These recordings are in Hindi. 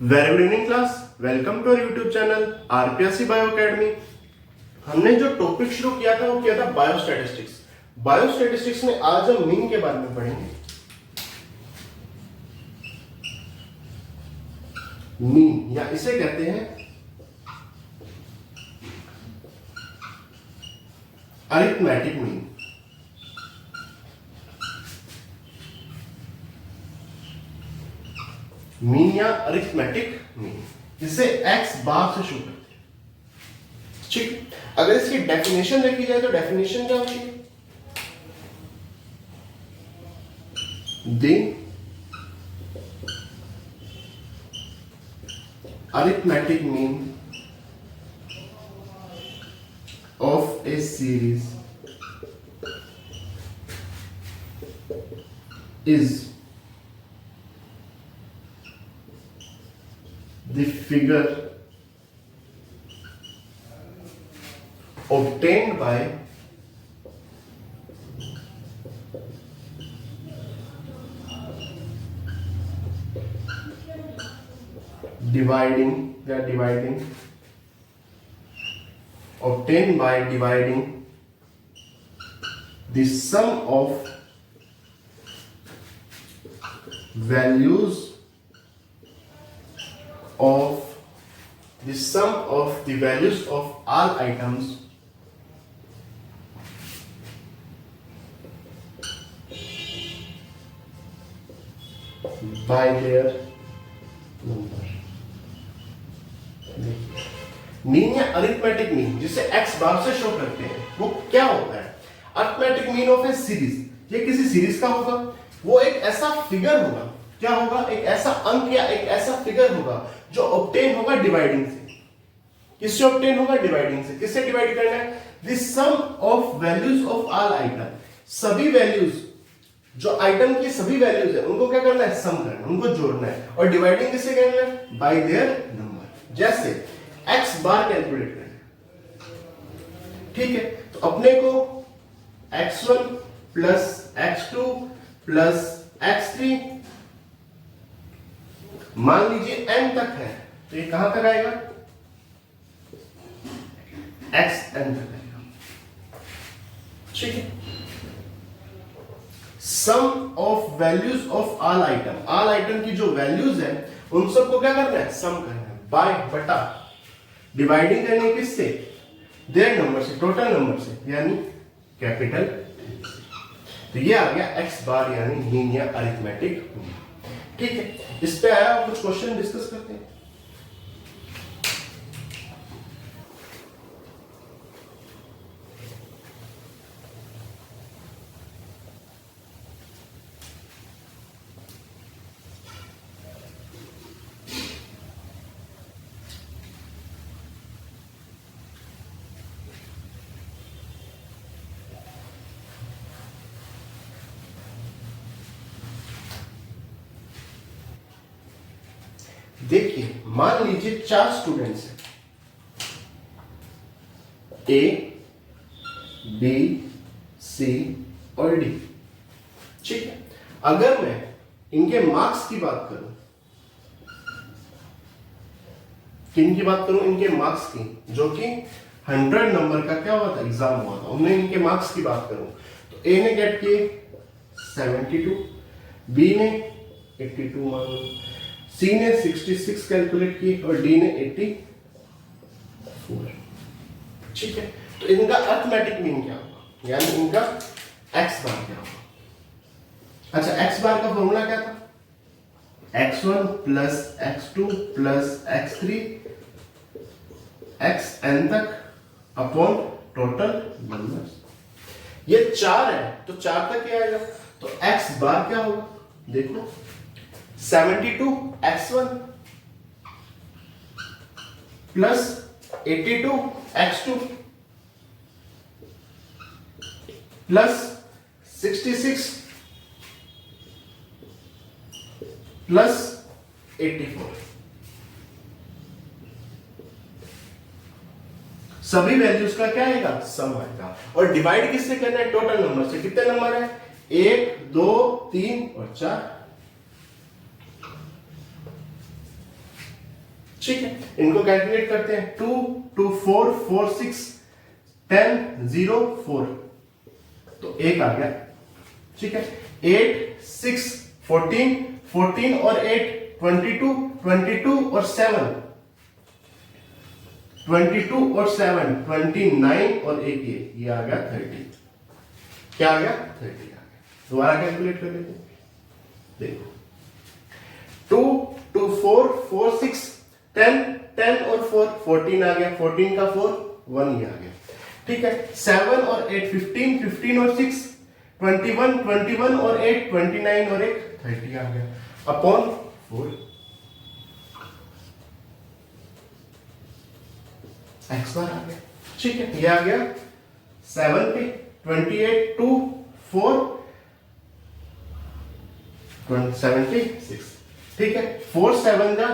Very good evening class, welcome to our YouTube channel RPSC bio academy. हमने जो टॉपिक शुरू किया था वो किया था बायोस्टैटिस्टिक्स। बायोस्टैटिस्टिक्स में आज हम मीन के बारे में पढ़ेंगे। मीन या इसे कहते हैं अरिथमेटिक मीन। मीन या अरिथमेटिक मीन, जिसे एक्स बार से शुरू करते हैं। ठीक, अगर इसकी डेफिनेशन देखी जाए तो डेफिनेशन क्या होती है? The arithmetic mean of A series is the figure obtained by obtained by dividing the sum of values of the values of all items by their number। Mean या अरिथमेटिक मीन जिसे x बार से शो करते हैं वो क्या होता है? Arithmetic mean of A series, ये किसी सीरीज का होगा। वो एक ऐसा फिगर होगा, क्या होगा? एक ऐसा अंक या एक ऐसा फिगर होगा जो ऑब्टेन होगा डिवाइडिंग से। किससे ऑब्टेन होगा? डिवाइडिंग से। किससे डिवाइड करना है? The sum of values of all item. सभी वैल्यूज, जो आइटम की सभी वैल्यूज है उनको क्या करना है? सम करना है, उनको जोड़ना है। और डिवाइडिंग किससे करना है? Bye their number. जैसे x बार कैलकुलेट करना है, ठीक है? तो अपने को x1 plus x2 plus x3 मान लीजिए n तक है, तो ये कहां तक आएगा? xn तक आएगा, ठीक है? Sum of values of all item, all item की जो वैल्यूज है उन सबको क्या करना है? सम करना है। बाय बटा डिवाइडिंग करनी किससे? देयर नंबर से, टोटल नंबर से, यानी कैपिटल। तो ये आ गया x बार यानी मीन या अरिथमेटिक मीन, ठीक है? इस पे आया कुछ क्वेश्चन डिस्कस करते हैं। देखिए, मान लीजिए 4 स्टूडेंट्स हैं, ए, बी, सी और डी, ठीक है? अगर मैं इनके मार्क्स की बात करूं, किन बात करूं? इनके मार्क्स की, जो कि 100 नंबर का क्या हुआ था? एग्जाम हुआ था। उनमें इनके मार्क्स की बात करूं तो ए ने गेट किए 72, बी ने 82 मान लो, सी ने 66 कैलकुलेट की और डी ने 84, ठीक है? तो इनका अरिथमेटिक मीन क्या होगा? यानी इनका एक्स बार क्या होगा? अच्छा, एक्स बार का फॉर्मूला क्या था? x1 plus x2 plus x3 xn तक अपॉन टोटल नंबर्स। ये 4 है तो 4 तक क्या आएगा? तो x बार क्या होगा? देखो, 72 x1 plus 82 x2 plus 66 plus 84। सभी वैल्यूज का क्या आएगा? सम आएगा। और डिवाइड किससे करना है? टोटल नंबर से। कितने नंबर है? 1 2 3 और 4। ठीक है, इनको कैलकुलेट करते हैं। 2 2 4 4 6 10 0 4, तो 1 आ गया। ठीक है, 8 6 14 14 और 8 22 22 और 7 22 और 7 29 और 1 ये आ गया 30। क्या आ गया? 30 आ गया। दोबारा कैलकुलेट कर लेते हैं। देखो 2 2 4 4 6 10 10 और 4 14 आ गया। 14 का 4 1 ही आ गया। ठीक है, 7 और 8 15 15 और 6 21 21 और 8 29 और 1 30 आ गया अपॉन 4। एक्स बार आ गया। ठीक है, ये आ गया 7 पे 28 2 4 76। ठीक है, 4 7 का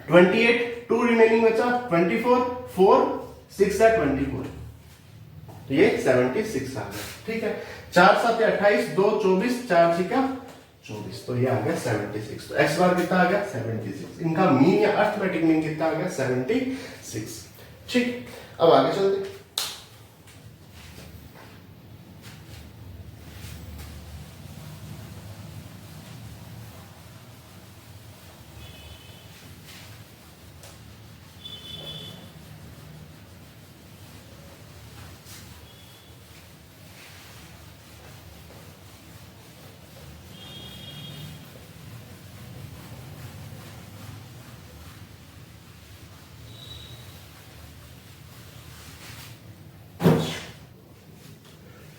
28 2 रिमेनिंग बचा 24 4 6 का 24, तो ये 76 आ गया। ठीक है, 4 7 28 2 24 4 6 का 24, तो ये आ गया 76। तो एक्स बार कितना आ गया? 76। इनका मीन या अर्थमेटिक मीन कितना आ गया? 76। ठीक, अब आगे चलते।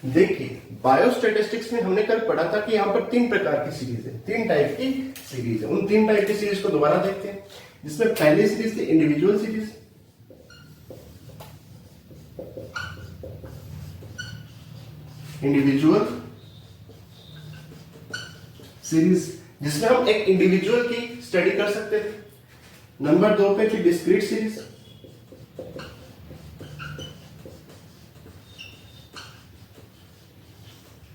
देखिए, बायोस्टैटिस्टिक्स में हमने कल पढ़ा था कि यहां पर 3 प्रकार की सीरीज है, 3 टाइप की सीरीज है। उन 3 टाइप की सीरीज को दोबारा देखते हैं, जिसमें पहली सीरीज थी इंडिविजुअल सीरीज। इंडिविजुअल सीरीज जिसमें हम एक इंडिविजुअल की स्टडी कर सकते थे। नंबर 2 पे थी डिस्क्रीट सीरीज।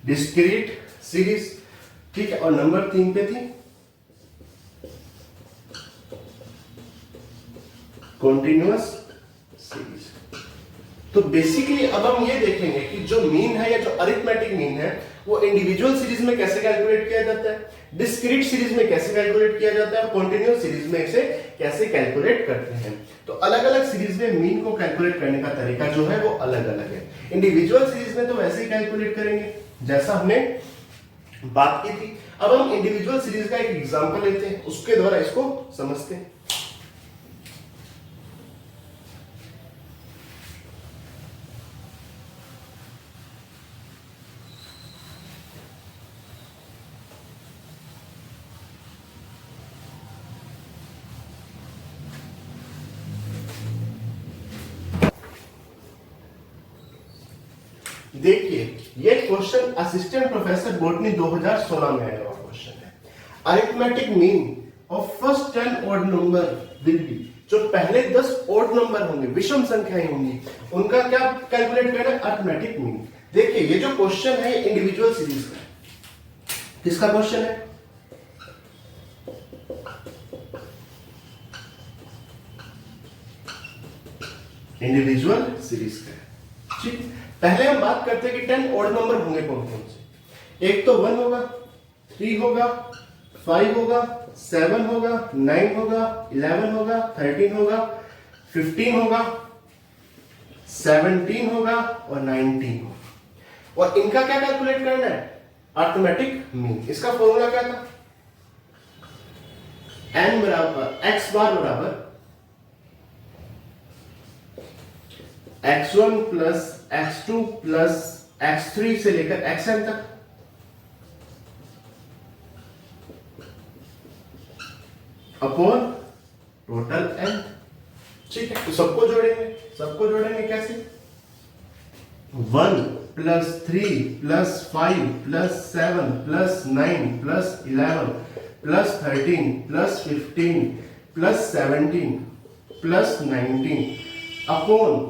डिस्क्रीट सीरीज, ठीक है, और नंबर 3 पे थी कॉन्टिन्यूअस सीरीज। तो बेसिकली अब हम ये देखेंगे कि जो मीन है या जो अरिथमेटिक मीन है वो इंडिविजुअल सीरीज में कैसे कैलकुलेट किया जाता है, डिस्क्रीट सीरीज में कैसे कैलकुलेट किया जाता है, और कॉन्टिन्यूअस सीरीज में इसे कैसे कैलकुलेट करते हैं। तो अलग अलग सीरीज में मीन को कैलकुलेट करने का तरीका जो है वो अलग अलग है। इंडिविजुअल सीरीज में तो वैसे ही कैलकुलेट करेंगे जैसा हमने बात की थी। अब हम इंडिविजुअल सीरीज का एक एग्जांपल लेते हैं, उसके द्वारा इसको समझते हैं। देखिए, ये क्वेश्चन असिस्टेंट प्रोफेसर बॉटनी 2016 में आया हुआ क्वेश्चन है। Arithmetic mean of first 10 odd number will be, जो पहले 10 ऑड नंबर होंगे, विषम संख्याएं होंगी, उनका क्या कैलकुलेट करना है? Arithmetic mean. देखिए, ये जो क्वेश्चन है इंडिविजुअल सीरीज का, किसका क्वेश्चन है? इंडिविजुअल सीरीज का। ठीक, पहले हम बात करते हैं कि 10 ऑड नंबर होंगे कौन कौन से। एक तो 1 होगा, 3 होगा, 5 होगा, 7 होगा, 9 होगा, 11 होगा, 13 होगा, 15 होगा, 17 होगा और 19 होगा। और इनका क्या कैलकुलेट करना है? Arithmetic mean. इसका फॉर्मूला क्या था? n बराबर x बार बराबर x1 plus x2 plus x3 से लेकर xn तक। Upon total n। ठीक है, तो सबको जोड़ेंगे कैसे? 1 plus 3 plus 5 plus 7 plus 9 plus 11 plus 13 plus 15 plus 17 plus 19 upon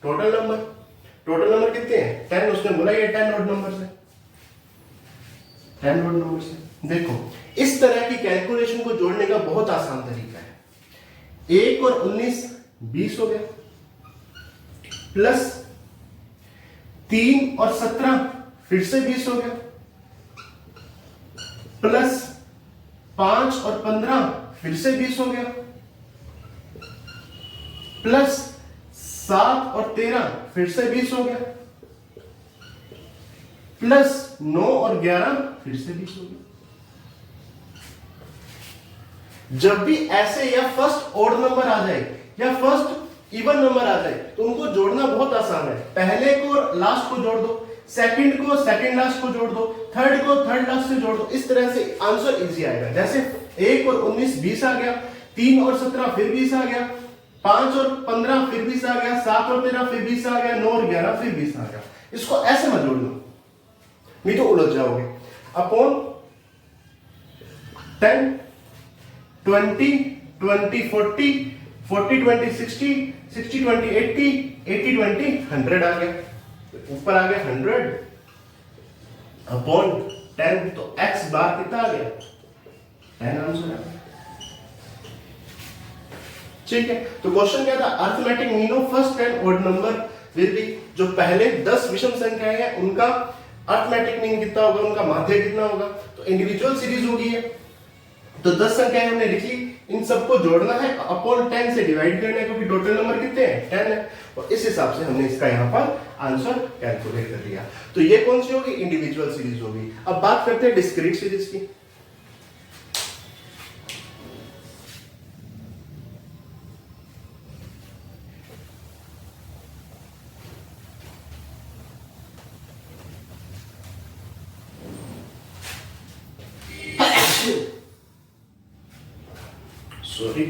total number कितने हैं? 10। उसने बोला ये 10 ऑड नंबर है, 10 ऑड नंबर है। देखो, इस तरह की कैलकुलेशन को जोड़ने का बहुत आसान तरीका है। 1 और 19 20 हो गया, प्लस 3 और 17 फिर से 20 हो गया, प्लस 5 और 15 फिर से 20 हो गया, प्लस 7 और 13 फिर से 20 हो गया, प्लस 9 और 11 फिर से 20 हो गया। जब भी ऐसे या फर्स्ट ऑड नंबर आ जाए या फर्स्ट इवन नंबर आ जाए तो उनको जोड़ना बहुत आसान है। पहले को और लास्ट को जोड़ दो, सेकंड को सेकंड लास्ट को जोड़ दो, थर्ड को थर्ड लास्ट से जोड़ दो, इस तरह से आंसर इजी आएगा। जैसे 1 और 19 20 आ गया, 3 और 17 फिर 20 आ गया, 5 और 15 फिर 20 आ गया, 7 और 13 फिर 20 आ गया, 9 और 11 फिर 20 आ गया। इसको ऐसे मत जोड़ना, नहीं तो उलझ जाओगे। अपॉन 10 20 20 40 40 20 60 60 20 80 80 20 100 आ गया, ऊपर आ गया 100 अपॉन 10। तो x बार कितना आ गया 10 आंसर आ गया। ठीक है, तो क्वेश्चन क्या था, arithmetic mean of first 10 odd number will be, जो पहले 10 विषम संख्याएं हैं उनका अरिथमेटिक मीन कितना होगा, उनका माध्य कितना होगा। तो इंडिविजुअल सीरीज होगी है, तो 10 संख्याएं हमने लिख ली, इन सबको जोड़ना है, अपॉन 10 से डिवाइड करना है, क्योंकि टोटल नंबर कितने हैं 10 है, और इस हिसाब से हमने इसका यहाँ पर आंसर कैलकुलेट कर लिया। तो ये कौन सी होगी, इंडिविजुअल सीरीज होगी। अब बात करते हैं डिस्क्रीट सीरीज की। सॉरी,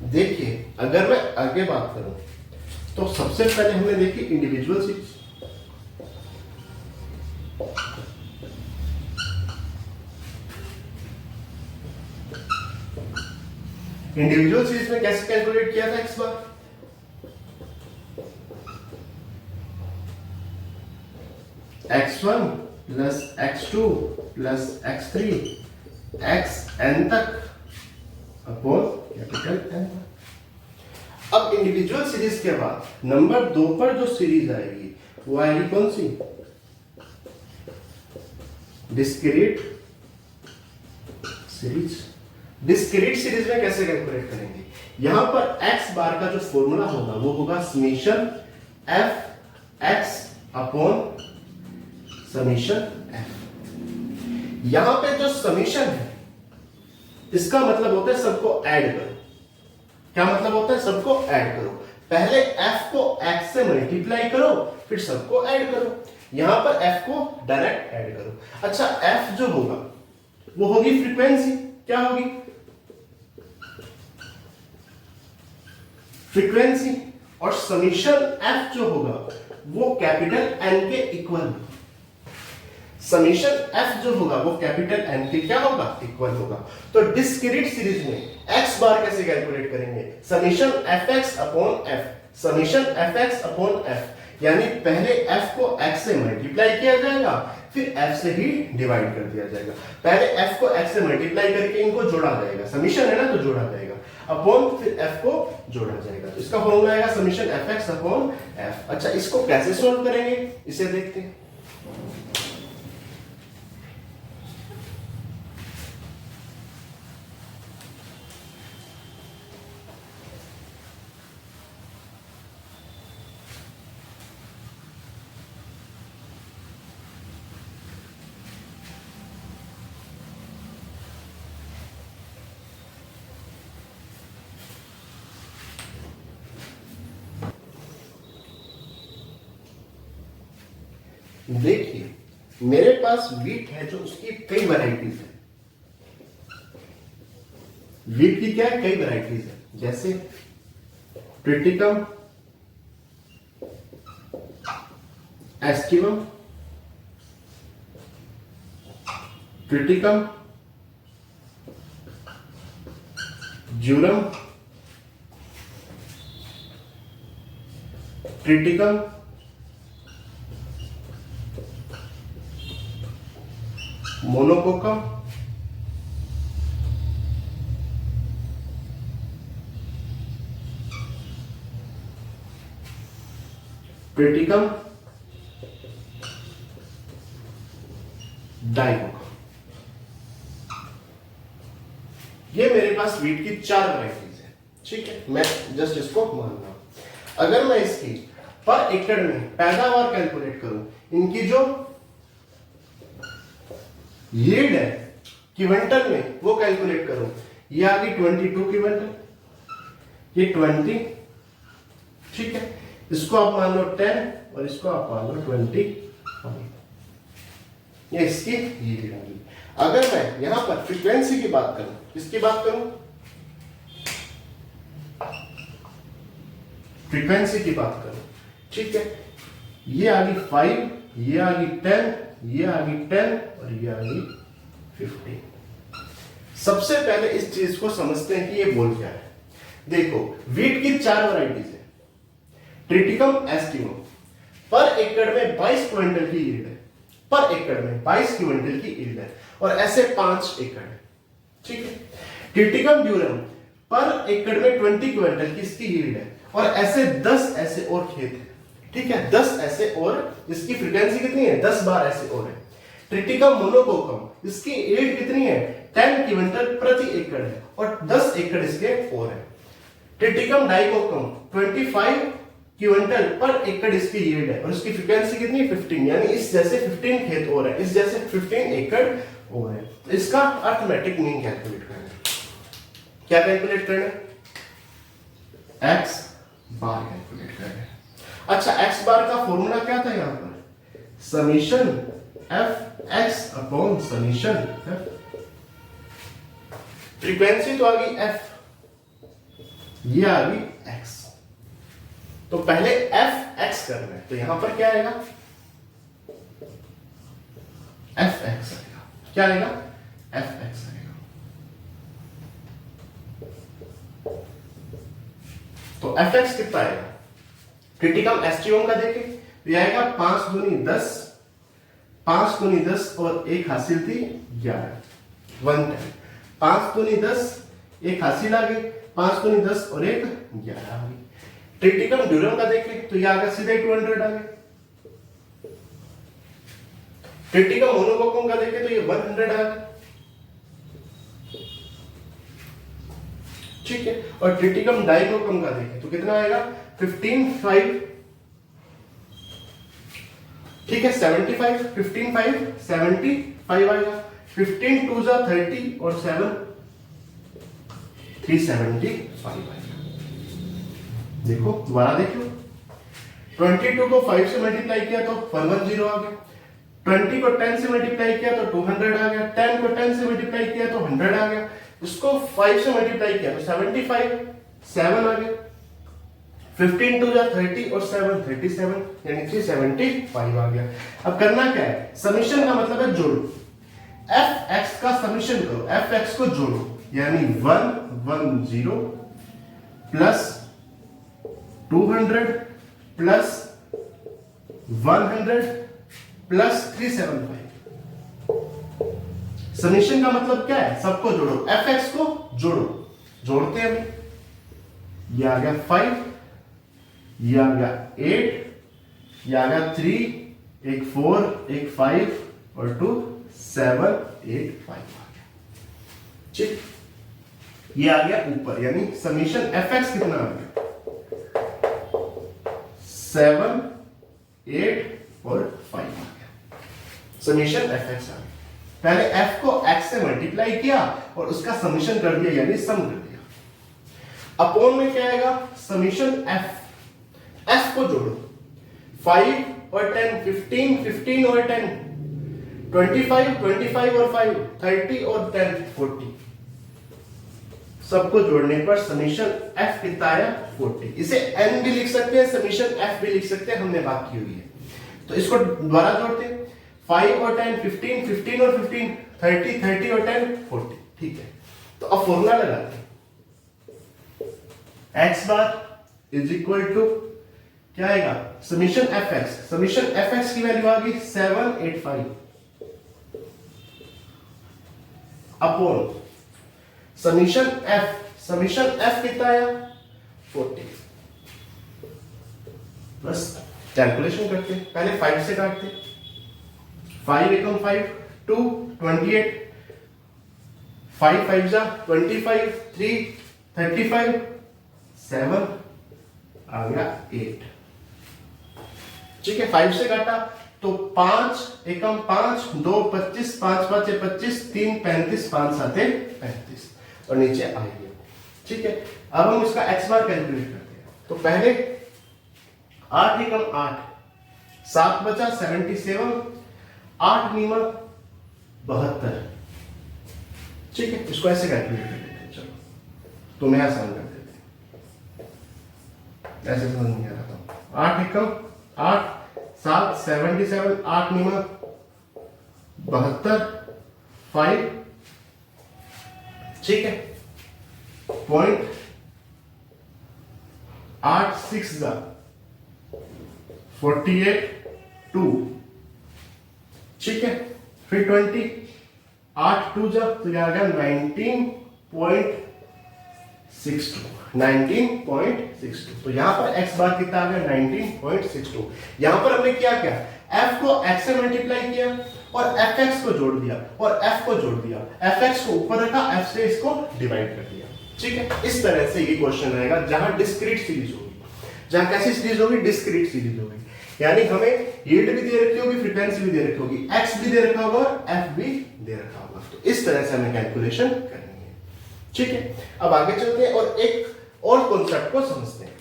देखिए अगर मैं आगे बात करूं तो सबसे पहले हमने देखी इंडिविजुअल सीरीज। इंडिविजुअल सीरीज में कैसे कैलकुलेट किया था एक्स बार, x1 plus x2 plus x3 xn तक अपॉन कैपिटल N। अब इंडिविजुअल सीरीज के बाद नंबर 2 पर जो सीरीज आएगी वो आएगी कौन सी, डिस्क्रीट सीरीज। डिस्क्रीट सीरीज में कैसे कैलकुलेट करेंगे, यहां पर x बार का जो फॉर्मूला होगा वो होगा summation f x upon summation f। यहां पे जो समीशन है इसका मतलब होता है सबको ऐड करो। क्या मतलब होता है, सबको ऐड करो। पहले f को x से मल्टीप्लाई करो फिर सबको ऐड करो। यहां पर f को डायरेक्ट ऐड करो। अच्छा, f जो होगा वो होगी फ्रीक्वेंसी। क्या होगी, फ्रीक्वेंसी। और समीशन f जो होगा वो कैपिटल N के इक्वल। समीशन f जो होगा वो कैपिटल N के क्या होगा, इक्वल होगा। तो डिस्क्रीट सीरीज में x बार कैसे कैलकुलेट करेंगे, summation fx upon f, summation fx upon f। यानी पहले f को x से मल्टीप्लाई किया जाएगा फिर f से ही डिवाइड कर दिया जाएगा। पहले f को x से मल्टीप्लाई करके इनको जोड़ा जाएगा, समीशन है ना तो जोड़ा जाएगा, अपॉन फिर f को जोड़ा जाएगा। तो इसका फॉर्मूला आएगा समीशन fx अपॉन f। अच्छा, इसको कैसे सॉल्व करेंगे इसे देखते हैं। देखिए मेरे पास वीट है जो उसकी कई वैरायटीज है। वीट की क्या है, कई वैरायटीज है। जैसे Triticum, aestivum, Triticum, durum, Triticum, monococcum, Triticum, dicoccum. ये मेरे पास वीट की 4 वैरायटीज है, ठीक है। मैं जस्ट इसको मान रहा हूं। अगर मैं इसकी पर एकड़ में पैदावार कैलकुलेट करूं, इनकी जो यील्ड है क्विंटल में वो कैलकुलेट करूं, ये आ गई 22 क्विंटल, ये 20, ठीक है। इसको आप मान लो 10 और इसको आप मान लो 20, ये इसकी यील्ड आ गई। अगर मैं यहां पर फ्रीक्वेंसी की बात करूं, किसकी बात करूं, फ्रीक्वेंसी की बात करूं, ठीक है। ये आ गई 5, ये आ गई 10, ये आ गई 10 और ये आ गई 15। सबसे पहले इस चीज को समझते हैं कि ये बोल क्या है। देखो, वीट की 4 वैरायटीज है, ट्रिटिकम, एस्किवम। पर एकड़ में 22 क्विंटल की यील्ड है, पर एकड़ में 22 क्विंटल की यील्ड है, और ऐसे 5 एकड़ है, ठीक है। ट्रिटिकम ड्यूरम पर एकड़ में 20 क्विंटल की इसकी यील्ड है, और ऐसे 10 ऐसे और खेत है, ठीक है। 10 ऐसे और, इसकी फ्रीक्वेंसी कितनी है, 10 बार ऐसे और है। ट्रिटिकम मोनोकोकम, इसकी यील्ड कितनी है, 10 क्विंटल प्रति एकड़ है, और 10 एकड़ इसके और है। ट्रिटिकम डाइकोकम 25 क्विंटल पर एकड़ इसकी यील्ड है, और इसकी फ्रीक्वेंसी कितनी है, 15, यानी इस जैसे 15 खेत और है, इस जैसे 15 एकड़ और है। तो इसका अर्थमेटिक मीन कैलकुलेट करना है। क्या कैलकुलेट करना है, एक्स बार कैलकुलेट करना है। अच्छा, एक्स बार का फॉर्मूला क्या था यहां पर, summation F x upon summation F. Frequency तो आ गई एफ, ये आ गई एक्स। तो पहले एफ एक्स करना है, तो यहां पर क्या आएगा, एफ एक्स आएगा। क्या आएगा, एफ एक्स आएगा। तो एफ एक्स कितना आएगा, क्रिटिकम एस्टिवम का देखें तो यह आएगा 5 दूनी 10, 5 दूनी 10 और एक हासिल थी 11, 110। 5 दूनी 10, एक हासिल आ गई, 5 दूनी 10 और एक 11 आ गई। ट्रिटिकम ड्यूरम का देखें तो यह आगे सीधे 200 आ गए। ट्रिटिकम मोनोकोकम का देखें तो ये 100 आ गया, ठीक है। और ट्रिटिकम डाइकोकम का देखें तो कितना आएगा, 15 ठीक है, 75, 15 75 आएगा। 15 2 जा 30 और 7 375 आएगा। देखो दोबारा देखो, 22 को 5 से मल्टीप्लाई किया तो 110 आ गया, 20 को 10 से मल्टीप्लाई किया तो 200 आ गया, 10 को 10 से मल्टीप्लाई किया तो 100 आ गया, इसको 5 से मल्टीप्लाई किया तो 75 7 आ गया, 15 2 जा 30 और 7 37 यानी 375 आ गया। अब करना क्या है, समीशन का मतलब है जोड़ो। एफ एक्स का समीशन करो, एफ एक्स को जोड़ो, यानी 110 प्लस 200 प्लस 100 प्लस 375। समीशन का मतलब क्या है, सबको जोड़ो, एफ एक्स को जोड़ो। जोड़ते हैं, ये आ गया 5, ये आ गया 8, ये आ गया 3, एक 4, एक 5 और 2 7 8 5 आ गया, ठीक। ये आ गया ऊपर, यानी समीशन एफ एक्स कितना आ गया, 7 8 और 5 आ गया। समीशन एफ एक्स आ गया। पहले एफ को एक्स से मल्टीप्लाई किया और उसका समीशन कर दिया, यानी सम कर दिया। अपोन में क्या आएगा, समीशन एफ, एफ को जोड़ो, 5 और 10 15 15 और 10 25 25 और 5 30 और 10 40। सबको जोड़ने पर समीशन f कितना आया 40। इसे n भी लिख सकते हैं, समीशन f भी लिख सकते हैं, हमने बात की हुई है। तो इसको दोबारा जोड़ते हैं, 5 और 10 15, 15 और 15 30, 30 और 10 40। ठीक है, तो अब फॉर्मूला लगाते हैं, x bar is equal to क्या आएगा, समीशन fx। समीशन fx की वैल्यू आ गई 785 upon summation f। Summation f कितना आया 40 प्लस कैलकुलेशन करते हैं, पहले 5 से काटते हैं, 5 एकम 5 2 28, 5 5 जा 25, 3 35, 7 आ गया 8। ठीक है, 5 से काटा तो 5 एकम 5 2 25, 5 5 25, 3 35, 5 7 35 और नीचे आ गया। ठीक है, अब हम इसका x बार कैलकुलेट करते हैं। तो पहले 8 एकम 8, 7 बचा 77, 8 नीमा 72। ठीक है, इसको ऐसे कैलकुलेट कर देते हैं। चलो तुम्हें आसान कर देते हैं, ऐसे समझ नहीं आ रहा था। 8 एकम 8, 7 77, 8 नीमा 72, 5। ठीक है, पॉइंट 8 6 जा 48 2। ठीक है, फिर 20, 8 2 जा तो क्या आ गया 19.62, 19.62। तो यहां पर x बार कितना आ गया 19.62। यहां पर हमने क्या किया, f को x से मल्टीप्लाई किया और fx को जोड़ दिया और f को जोड़ दिया, fx को ऊपर रखा, f से इसको डिवाइड कर दिया। ठीक है, इस तरह से ये क्वेश्चन रहेगा जहां डिस्क्रीट सीरीज होगी। जहां कैसी सीरीज होगी, डिस्क्रीट सीरीज होगी, यानी हमें यील्ड भी दे रखी होगी, फ्रीक्वेंसी भी दे रखी होगी, x भी दे रखा होगा और f भी दे रखा होगा। तो इस तरह से हमें कैलकुलेशन करनी है। ठीक है, अब आगे चलते हैं और एक और कॉन्सेप्ट को समझते हैं।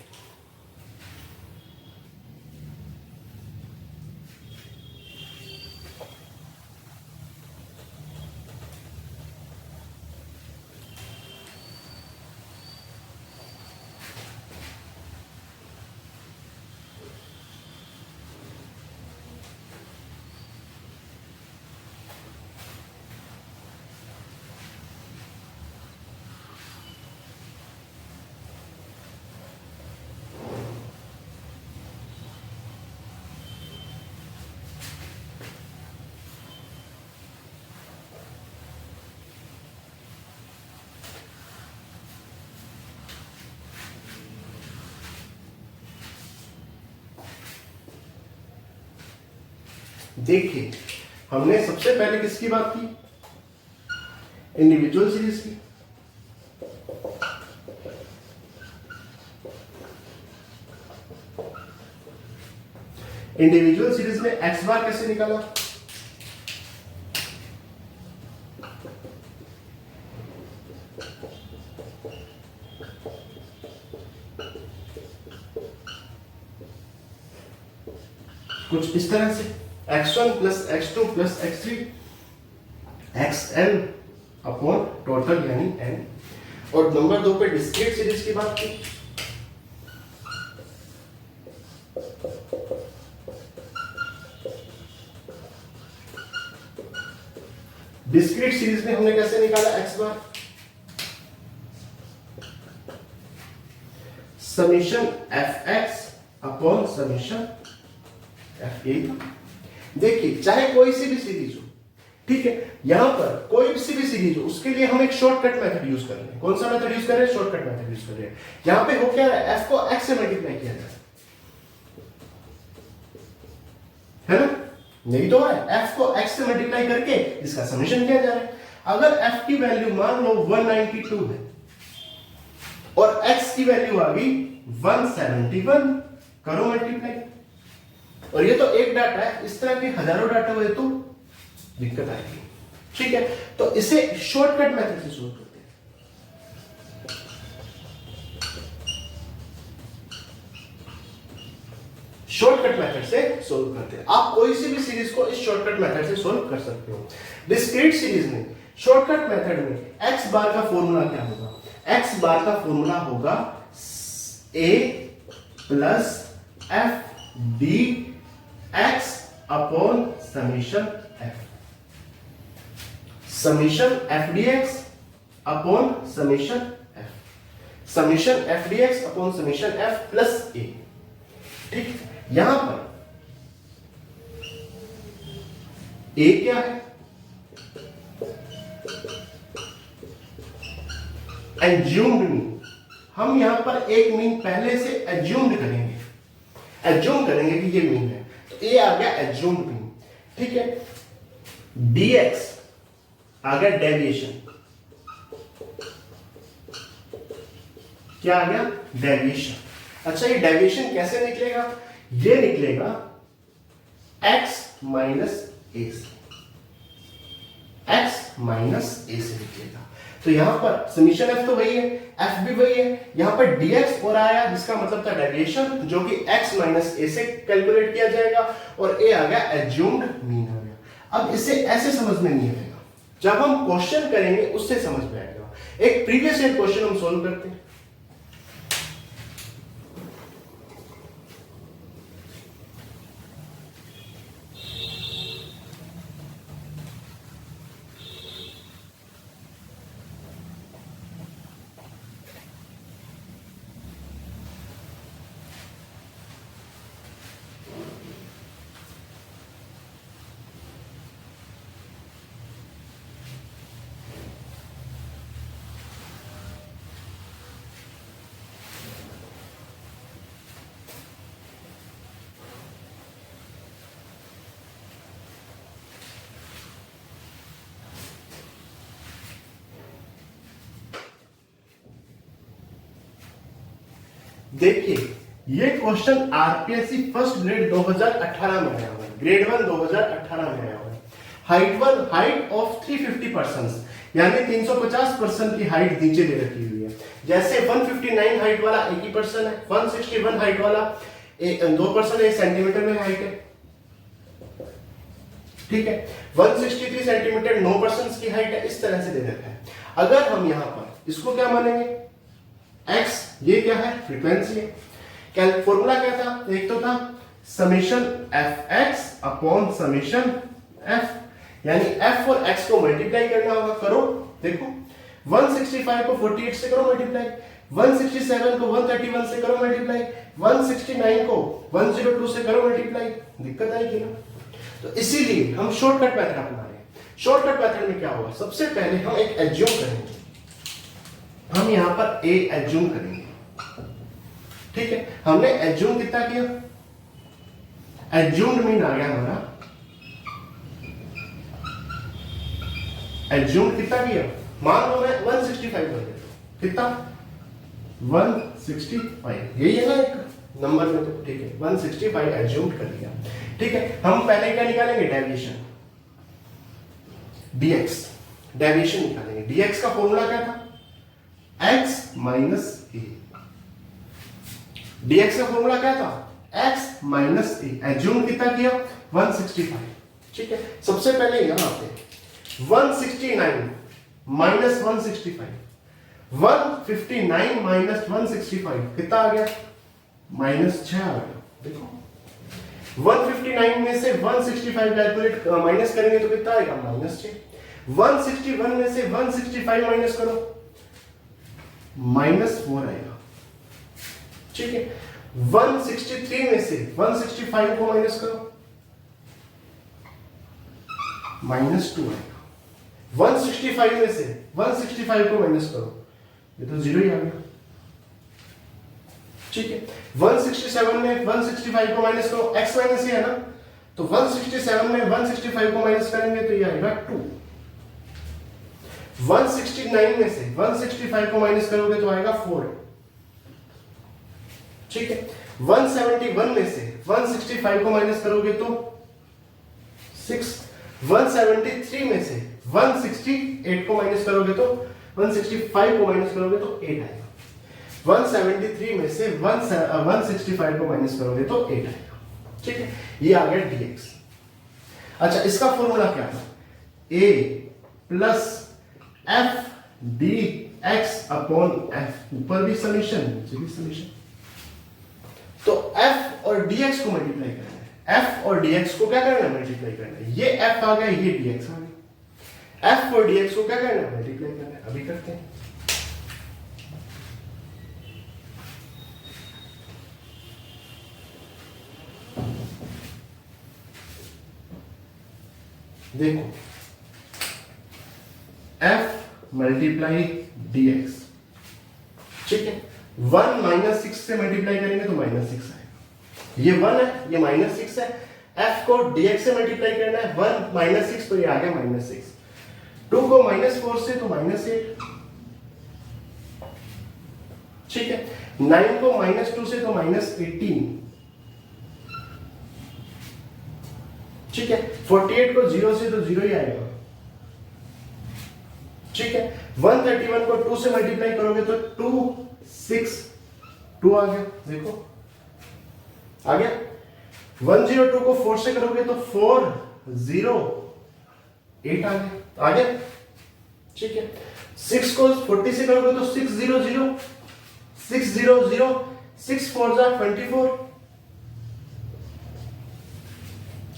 देखिए, हमने सबसे पहले किसकी बात की, इंडिविजुअल सीरीज की। इंडिविजुअल सीरीज में x बार कैसे निकाला, कुछ इस तरह से x1 plus x2 plus x3 xn upon total यानी n। और नंबर 2 पे डिस्क्रीट सीरीज की बात की, डिस्क्रीट सीरीज में हमने कैसे निकाला x bar, summation fx upon summation fa। देखिए, चाहे कोई सी भी सीरीज हो, ठीक है, यहां पर कोई सी भी सीरीज हो, उसके लिए हम एक शॉर्टकट मेथड यूज कर रहे हैं। कौन सा मेथड यूज कर रहे हैं, शॉर्टकट मेथड यूज कर रहे हैं। यहां पे हो क्या रहा है, f को x से मल्टीप्लाई किया जा रहा है ना, नहीं तो है, f को x से मल्टीप्लाई करके इसका समीशन किया जा रहा है। अगर f की वैल्यू मान लो 192 है और x की वैल्यू आ गई 171, करो मल्टीप्लाई। और ये तो एक डाटा है, इस तरह के हजारों डाटा हुए तो दिक्कत आएगी। ठीक है, तो इसे शॉर्टकट मेथड से सोल्व करते हैं। शॉर्टकट मेथड से सोल्व करते हैं। आप कोई सी भी सीरीज को इस शॉर्टकट मेथड से सोल्व कर सकते हो। डिस्क्रीट सीरीज में शॉर्टकट मेथड में x बार का फॉर्मूला क्या होगा, एक्स बार का फॉर्मूला होगा A plus F D X upon summation F, summation F D X upon summation F, summation F D X upon summation F plus A. ठीक, यहां पर ए क्या है, एज्यूम्ड मीन। हम यहां पर एक मीन पहले से एज्यूम्ड करेंगे, एज्यूम करेंगे कि ये मीन है, तो ए आ गया एज्यूम्ड मीन। ठीक है, dx आ गया डेविएशन, क्या आ गया, डेविएशन। अच्छा, ये डेविएशन कैसे निकलेगा, ये निकलेगा x माइनस ए से, x माइनस ए से निकलेगा। तो यहां पर समीशन f तो वही है, f भी वही है, यहां पर dx और आया जिसका मतलब था डेविएशन, जो कि x माइनस ए से कैलकुलेट किया जाएगा, और a आ गया एज्यूम्ड मीन आ गया। अब इसे ऐसे समझ में नहीं आएगा, जब हम क्वेश्चन करेंगे उससे समझ में आएगा। एक प्रीवियस ईयर क्वेश्चन हम सोल्व करते हैं। देखिए, ये क्वेश्चन आरपीएससी फर्स्ट ग्रेड 2018 में आया हुआ है, ग्रेड 1 2018 में आया हुआ है। हाइट ऑफ 350 पर्सन, यानी 350 पर्सन की हाइट नीचे दे रखी हुई है। जैसे 159 हाइट वाला एक ही पर्सन है, 161 हाइट वाला 2 पर्सन 1 सेंटीमीटर में हाइट है। ठीक है, 163 सेंटीमीटर 9 पर्सन की हाइट है, इस तरह से दे रखा है। अगर हम यहां पर इसको क्या मानेंगे, x, ये क्या है, फ्रीक्वेंसी है। क्या फॉर्मूला क्या था, एक तो था summation F x upon summation F, यानी f और x को मल्टीप्लाई करना होगा। करो, देखो 165 को 48 से करो मल्टीप्लाई, 167 को 131 से करो मल्टीप्लाई, 169 को 102 से करो मल्टीप्लाई, दिक्कत आएगी ना। तो इसीलिए हम शॉर्टकट मेथड अपना रहे हैं। शॉर्टकट मेथड में क्या होगा, सबसे पहले हम एक एज्यूम करेंगे, हम यहां पर a एज्यूम करेंगे। ठीक है, हमने एज्यूम कितना किया, एज्यूम्ड मीन आ गया हमारा, एज्यूम कितना किया, मान लो मैं 165 कर देता हूं, कितना 165, यही है ना एक नंबर में, तो ठीक है 165 एज्यूम कर लिया। ठीक है, हम पहले क्या निकालेंगे, डेविएशन, dx, डेविएशन निकालेंगे। dx का फॉर्मूला क्या था, x माइनस ए, dx का फॉर्मूला क्या था, x माइनस ए, एज्यूम कितना किया 165। ठीक है, सबसे पहले यहां पे 169 माइनस 165, 159 माइनस 165 कितना आ गया, -6 आ गया। देखो 159 में से 165 कैलकुलेट माइनस करेंगे तो कितना आएगा, -6। 161 में से 165 माइनस करो, -4 आएगा। ठीक है, 163 में से 165 को माइनस करो, -2 आएगा। 165 में से 165 को माइनस करो, ये तो 0 ही आ गया। ठीक है, 167 में 165 को माइनस करो, x माइनस ही है ना, तो 167 में 165 को माइनस करेंगे तो ये आएगा 2। 169 में से 165 को माइनस करोगे तो आएगा 4। ठीक है, 171 में से 165 को माइनस करोगे तो 6। 173 में से 168 को माइनस करोगे तो 165 को माइनस करोगे तो 8 आएगा। 173 में से 165 को माइनस करोगे तो 8 आएगा। ठीक है, ये आ गया dx। अच्छा, इसका फॉर्मूला क्या था, a plus F D x upon f, ऊपर भी समीशन नीचे भी समीशन। तो f और dx को मल्टीप्लाई करना है, f और dx को क्या करना है, मल्टीप्लाई करना है। ये f आ गया, ये dx आ गया, f और dx को क्या करना है, मल्टीप्लाई करना है। अभी करते हैं। देखो f मल्टीप्लाई dx, ठीक है। 1 माइनस 6 से मल्टीप्लाई करेंगे तो -6 आएगा। ये 1 है, ये -6 है। f को dx से मल्टीप्लाई करना है, 1 माइनस 6 तो ये आ गया -6। 2 को -4 से तो -8, ठीक है। 9 को -2 से तो -18, ठीक है। 48 को 0 से तो 0 ही आएगा, ठीक है। 131 को 2 से मल्टीप्लाई करोगे तो 2 6 2 आ गया, देखो आ गया। 102 को 4 से करोगे तो 4 0 8 आ गया, ठीक है। 6 को 40 से करोगे तो 6 0 0 6 0 0 6 4 जा 24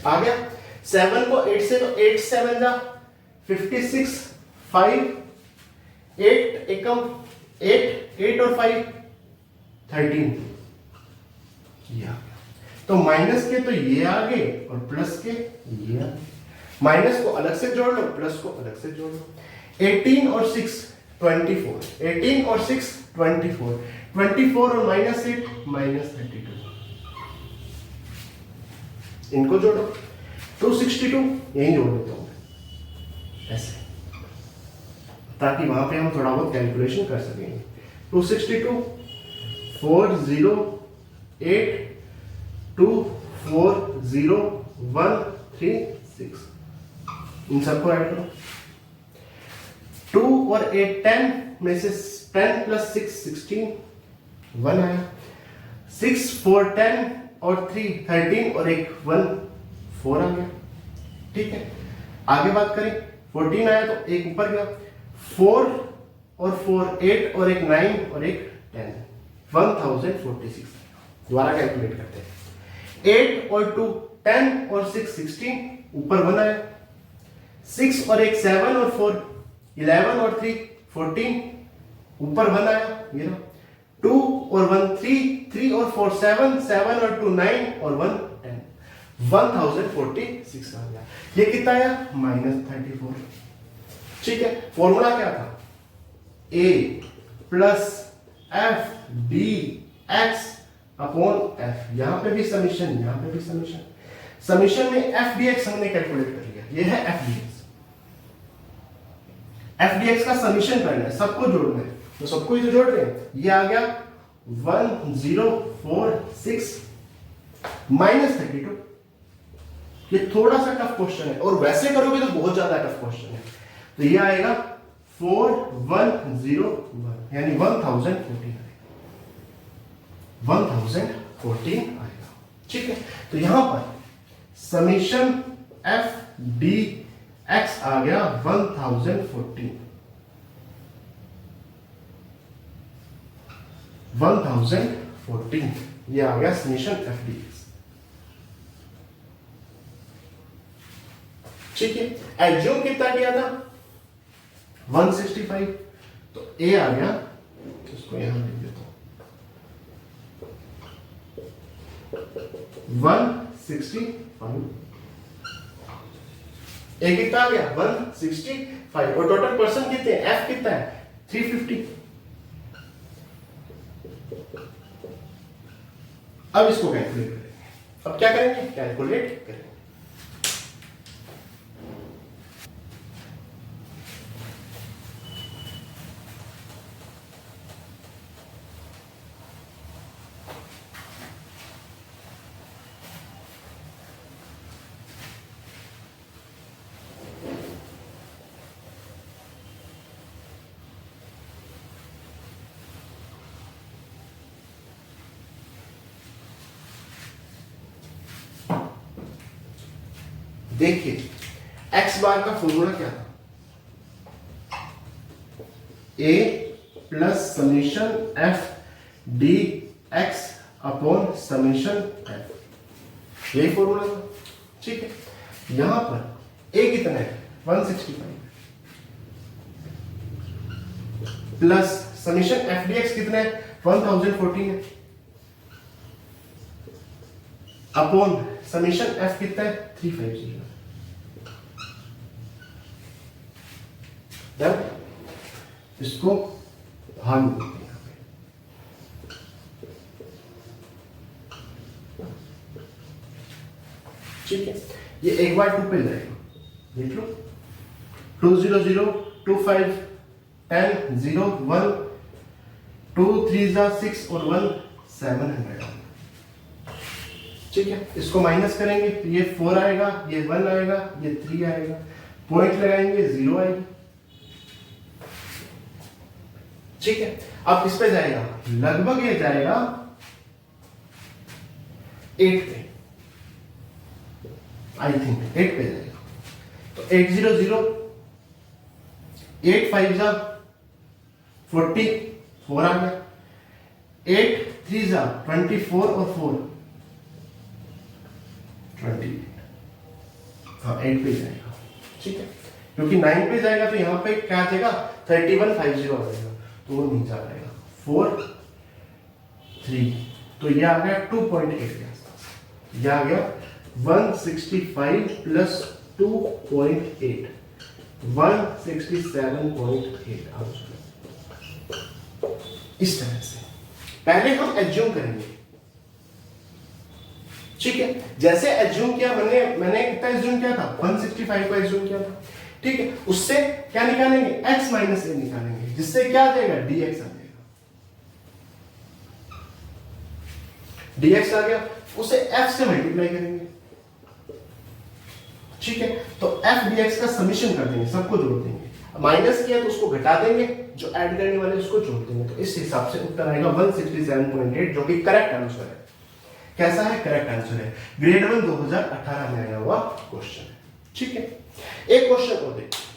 आ गया। 7 को 8 से तो 8 7 जा 56 5 8 एकम 8 8 और 5 13, ये आ गया। तो माइनस के तो ये आ गए और प्लस के ये आ गए। माइनस को अलग से जोड़ लो, प्लस को अलग से जोड़ लो। 18 और 6 24, 18 और 6 24, 24 और -8 -32, इनको जोड़ो। 262 यही जोड़ देता हूं ऐसे, ताकि वहां पे हम थोड़ा बहुत कैलकुलेशन कर सकेंगे। 262 4 0 8 2 4 0 1 3 6, इन सबको ऐड करो। 2 और 8 10 में से 10 प्लस 6 16, 1 आया। 6 4 10 और 3 13 और 1 1 4 आ गया, ठीक है। आगे बात करें, 14 आया तो एक ऊपर गया, 4 और 4 8 और एक 9 और एक 10, 1046। दोबारा कैलकुलेट करते हैं। 8 और 2 10 और 6 16, ऊपर 1 आया। 6 और एक 7 और 4 11 और 3 14, ऊपर 1 आया, ये रहा। 2 और 1 3 3 और 4 7 7 और 2 9 और 1 10, 1046 आ गया। ये कितना आया, -34, ठीक है। फॉर्मूला क्या था, a plus F D X upon F. यहां पे भी समीशन, यहां पे भी समीशन। समीशन में एफ डी एक्स हमने कैलकुलेट कर लिया, ये है F D x. F D x का समीशन करना है, सबको जोड़ना है, तो सबको ही तो जोड़ रहे हैं। ये आ गया 1046 -32। ये थोड़ा सा टफ क्वेश्चन है, और वैसे करोगे तो बहुत ज्यादा टफ क्वेश्चन है। तो ये आएगा 4101, यानी 1014 आएगा, ठीक है। तो यहां पर समीशन एफ डी एक्स आ गया 1014, 1014 ये आ गया समीशन एफ डी एक्स, ठीक है। एज्यूम कितना किया था, 165, तो ए आ गया, इसको यहां लिख देता हूं, 165। ए कितना आ गया, 165, और टोटल पर्सन कितने हैं, एफ कितना है, 350। अब इसको कैलकुलेट करेंगे। अब क्या करेंगे, कैलकुलेट करेंगे। देखिए x बार का फॉर्मूला क्या था, a plus summation F D X upon summation F, यही फॉर्मूला था। ठीक है, यहां पर ए कितना है 165 plus summation F D x कितना है 1014 है अपॉन समीशन एफ कितना है 350। इसको भाग देते हैं यहां पे, ठीक है, ये 1/2 पे जाएगा, देख लो 2 0 0 2 5 10 0 1 2 3 6 और 1 700। ठीक है, इसको माइनस करेंगे तो ये 4 आएगा, ये 1 आएगा, ये 3 आएगा, पॉइंट लगाएंगे 0 आएगी। ठीक है, अब इस पे जाएगा, लगभग ये जाएगा 8 पे, आई थिंक 8 पे जाएगा। तो 8 0 0 8 5 जा 40 4 आ गया, 8 3 जा 24 और 4 20, हाँ 8 पे जाएगा। ठीक है, क्योंकि 9 पे जाएगा तो यहाँ पे क्या आ जाएगा 3150 आ जाएगा, तो वो नीचे आ जाएगा 4 3, तो ये आ गया 2.8 के आसपास, ये आ गया 165 प्लस 2.8 167.8। इस तरह से पहले हम एज्यूम करेंगे। ठीक है, जैसे एज्यूम किया मैंने कितना एज्यूम किया था 165 को एज्यूम किया था। ठीक है, उससे क्या निकालेंगे x माइनस ए निकालेंगे, जिससे क्या आ जाएगा dx आ जाएगा, dx आ गया, उसे f से मल्टीप्लाई करेंगे। ठीक है, तो f dx का समीशन कर देंगे, सबको जोड़ देंगे, माइनस किया तो उसको घटा देंगे, जो ऐड करने वाले उसको जोड़ देंगे, तो इस हिसाब से उत्तर आएगा 167.8, जो कि करेक्ट आंसर है। कैसा है, करेक्ट आंसर है, ग्रेड 1 2018 में आया हुआ क्वेश्चन है। ठीक है, एक क्वेश्चन और देखिए,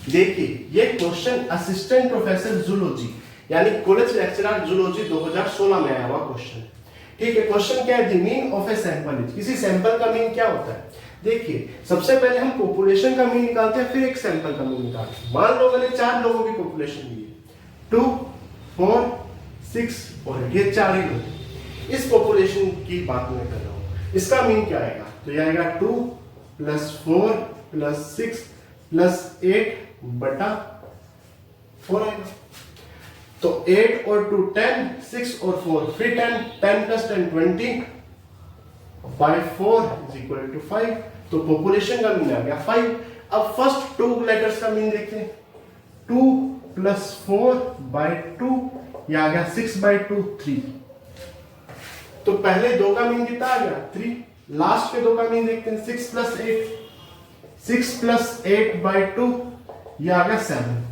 देखिए ये क्वेश्चन असिस्टेंट प्रोफेसर जूलॉजी यानी कॉलेज लेक्चरर जूलॉजी 2016 में आया हुआ क्वेश्चन। ठीक है, क्वेश्चन क्या है, the mean of a sample, किसी सैंपल का मीन क्या होता है। देखिए सबसे पहले हम पॉपुलेशन का मीन निकालते हैं, फिर एक सैंपल का मीन निकालते हैं। मान लो मैंने 4 लोगों की पॉपुलेशन दी है, 2 4 6 और ये 4 ही लोग, इस पॉपुलेशन की बात मैं कर रहा हूं। इसका मीन क्या आएगा, तो ये आएगा 2 + 4 + 6 + 8 बटा 4 आएगा। तो 8 और 2 10, 6 और 4 फिर 10 10 + 10 20 by 4 = 5। तो पॉपुलेशन का मीन आ गया 5। अब फर्स्ट 2 लेटर्स का मीन देखते हैं, 2 + 4/2 ये आ गया 6/2 3। तो पहले 2 का मीन कितना आ गया 3, लास्ट के 2 का मीन देखते हैं 6 + 8 6 + 8/2 ये आ गया 7।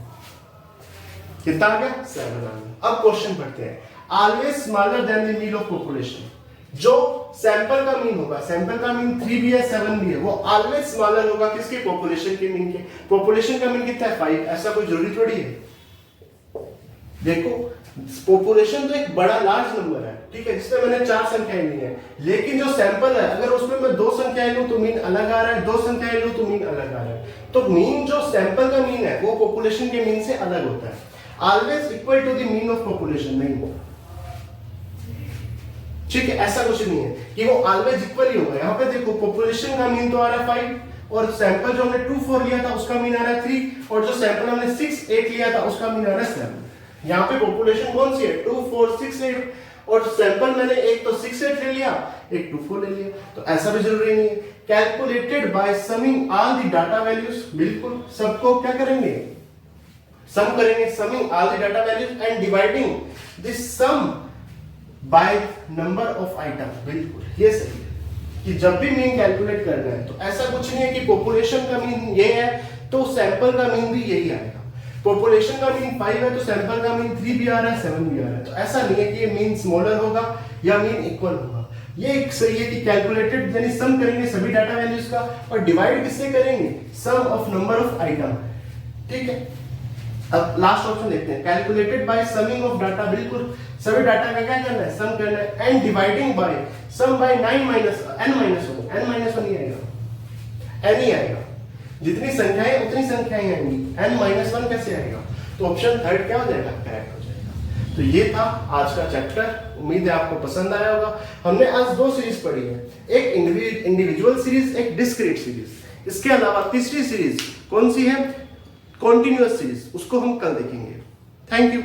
कितना आ गया 7 आ गया। अब क्वेश्चन पढ़ते हैं, always smaller than the mean of population. जो सैंपल का मीन होगा, सैंपल का मीन 3 भी है 7 भी है, वो ऑलवेज स्मॉलर होगा किसके, पॉपुलेशन के मीन के। पॉपुलेशन का मीन कितना है 5, ऐसा कोई जरूरी थोड़ी है। देखो पॉपुलेशन तो एक बड़ा लार्ज नंबर है, ठीक है, जिसमें मैंने 4 संख्याएं ली हैं, लेकिन जो सैंपल है अगर उसमें मैं 2 संख्याएं लूं तो मीन अलग आ रहा है, 2 संख्याएं लूं तो मीन अलग आ रहा है। तो मीन जो सैंपल का मीन है वो पॉपुलेशन के मीन से अलग होता है, always equal to the mean of population नहीं होगा। ठीक है, ऐसा कुछ नहीं है कि वो ऑलवेज इक्वल ही होगा। यहाँ पे देखो पॉपुलेशन का मीन तो आ रहा है 5, और सैंपल जो हमने 2 4 लिया था उसका मीन आ रहा है 3 और जो सैंपल हमने 6 8 लिया था उसका मीन आ रहा है 7। यहाँ पे पॉपुलेशन कौन सी है 2 4 6 8 और सैंपल मैंने एक तो 6 8 ले लिया एक 2 4 ले लिया, तो ऐसा भी जरूरी नहीं है। Calculated by summing all the data values, बिल्कुल सबको क्या करेंगे सम करेंगे, summing all the data values and dividing this sum by number of item, बिल्कुल ये सही है कि जब भी मीन कैलकुलेट करना है तो ऐसा कुछ नहीं है कि पॉपुलेशन का मीन ये है तो सैंपल का मीन भी यही आएगा, पॉपुलेशन का मीन 5 है तो सैंपल का मीन 3 भी आ रहा है 7 भी आ रहा है, तो ऐसा नहीं है कि ये मीन स्मॉलर होगा या मीन इक्वल होगा। ये एक सही है कि कैलकुलेटेड यानी सम करेंगे सभी डाटा वैल्यूज का और डिवाइड किससे करेंगे सम ऑफ नंबर ऑफ आइटम, ठीक है। अब लास्ट ऑप्शन देखते हैं calculated by summing of data, बिल्कुल सभी डाटा का क्या करना है सम करना है and dividing by sum by 9 minus n minus 1 n minus 1 ही आएगा n ही आएगा, जितनी संख्याएं उतनी संख्याएं आएंगी, n माइनस 1 कैसे आएगा, तो ऑप्शन थर्ड क्या हो जाएगा करेक्ट हो जाएगा। तो ये था आज का चैप्टर, उम्मीद है आपको पसंद आया होगा। हमने आज 2 सीरीज पढ़ी है, एक इंडिविजुअल सीरीज एक डिस्क्रीट सीरीज, इसके अलावा तीसरी सीरीज कौन सी है कॉन्टिन्यूअस सीरीज, उसको हम कल देखेंगे। Thank you.